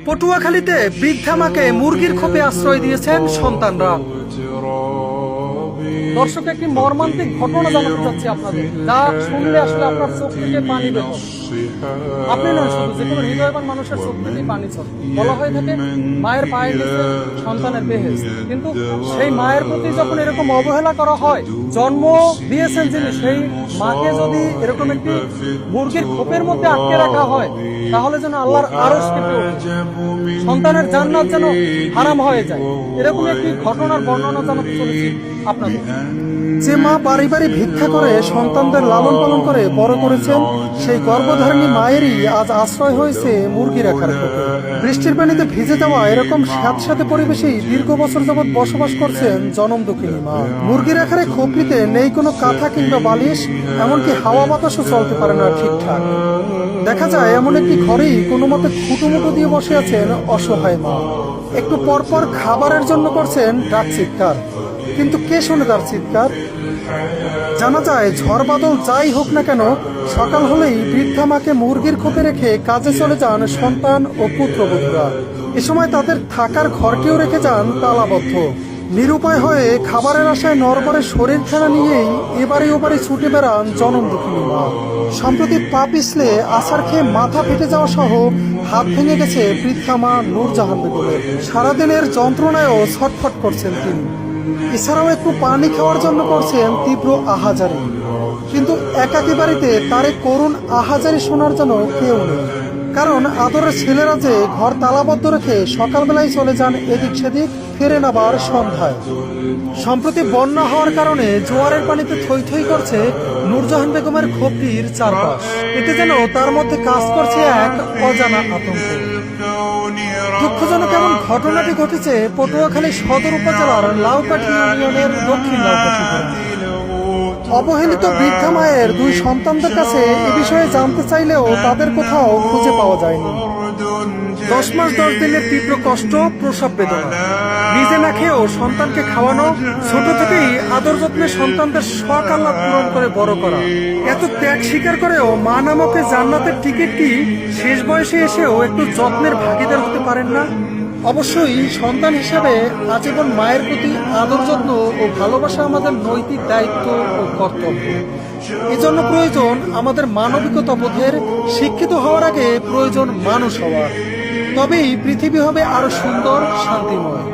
পটুয়াখালীতে বৃদ্ধা মাকে মুরগির খোপে আশ্রয় দিয়েছেন সন্তানরা। দর্শক, একটি মর্মান্তিক ঘটনা জানাতে চাচ্ছি আপনাদের, যা শুনলে আসলে আপনার চোখ থেকে পানি বের হবে। আপনি নয়, শুধু যে কোনো হৃদয়বান মানুষের চোখ থেকে পানি চলে। বলা হয়ে থাকে মায়ের পায়ের নিচে সন্তানের বেহেশত, কিন্তু সেই মায়ের প্রতি যখন এরকম অবহেলা করা হয়, জন্ম দিয়েছেন যিনি, সেই মাকে যদি এরকম একটি মুরগির খোপের মধ্যে আটকে রাখা হয়, তাহলে যেন আল্লাহর আরশ কেঁপে ওঠে, সন্তানের জান্নাত যেন হারাম হয়ে যায়। এরকম একটি ঘটনার বর্ণনা জানাতে চলেছি আপনাদের। যে মা বাড়ি বাড়ি ভিক্ষা করে সন্তানদের লালন পালন করে বড় করেছেন, সেই গর্ভধারিণী মায়েরই আজ আশ্রয় হয়েছে মুরগি রাখার খোপে। বৃষ্টির পানিতে ভিজে যাওয়া এরকম স্যাঁতস্যাঁতে পরিবেশেই দীর্ঘ বছর যাবৎ বসবাস করছেন জনম দুঃখিনী মা। মুরগি রাখার খোপড়িতে নেই কোনো কাঁথা কিংবা বালিশ, এমনকি হাওয়া বাতাসও চলতে পারে না ঠিকঠাক। দেখা যায় এমন একটি ঘরেই কোনো মতে খুঁটোমুটো দিয়ে বসে আছেন অসহায় মা। একটু পরপর খাবারের জন্য করছেন ডাক চিৎকার, কিন্তু কে শোনে তার চিৎকার? জানা যায় ঝড় বাদল যাই হোক না কেন, সকাল হলেই বৃদ্ধা মাকে মুরগির খোপে রেখে কাজে চলে যান সন্তান ও পুত্রবধূরা। এ সময় তাদের থাকার ঘরকেও রেখে যান তালাবদ্ধ। নিরুপায় হয়ে খাবারের আশায় নরবরে শরীরখানা নিয়েই এবারে ওবারে ছুটে বেড়ান জনম দুঃখিনী মা। সম্প্রতি পা পিছলে আছাড় খেয়ে মাথা ফেটে যাওয়া সহ হাত ভেঙে গেছে বৃদ্ধা মা নূরজাহান বেগমের। সারাদিনের যন্ত্রণায়ও ছটফট করছেন তিনি। এছাড়াও একটু পানি খাওয়ার জন্য করছেন তীব্র আহাজারি, কিন্তু একাকী বাড়িতে তার করুণ আহাজারি শোনার জন্য কেউ নেই। কারণ আদরের ছেলেরা যে ঘর তালাবদ্ধ রেখে সকালবেলায় চলে যান এদিক সেদিক, ফেরেন আবার সন্ধ্যায়। সম্প্রতি বন্যা হওয়ার কারণে জোয়ারের পানিতে থই থই করছে নূরজাহান বেগমের খোপটির চারপাশ। এতে যেন তার মধ্যে কাজ করছে এক অজানা আতঙ্ক। দুঃখজনক এমন ঘটনাটি ঘটেছে পটুয়াখালী সদর উপজেলার লাউকাঠি ইউনিয়নের দক্ষিণ লাউকাঠি গ্রামে। অবহেলিত বৃদ্ধা মায়ের দুই সন্তানদের কাছে এ বিষয়ে জানতে চাইলেও তাদের কোথাও খুঁজে পাওয়া যায়নি। 10 মাস 10 দিনের তীব্র কষ্ট, প্রসব বেদনা, নিজে না খেয়েও সন্তানকে খাওয়ানো, ছোট থেকেই আদর যত্নে সন্তানদের শখ আহ্লাদ পূরণ করে বড় করা, এত ত্যাগ স্বীকার করেও মা নামকে জান্নাতের টিকিট কি শেষ বয়সে এসেও একটু যত্নের ভাগিদার হতে পারেন না? অবশ্যই সন্তান হিসেবে আজীবন মায়ের প্রতি আদর যত্ন ও ভালোবাসা আমাদের নৈতিক দায়িত্ব ও কর্তব্য। এজন্য প্রয়োজন আমাদের মানবিকতা বোধের, শিক্ষিত হওয়ার আগে প্রয়োজন মানুষ হওয়ার। তবেই পৃথিবী হবে আরো সুন্দর, শান্তিময়।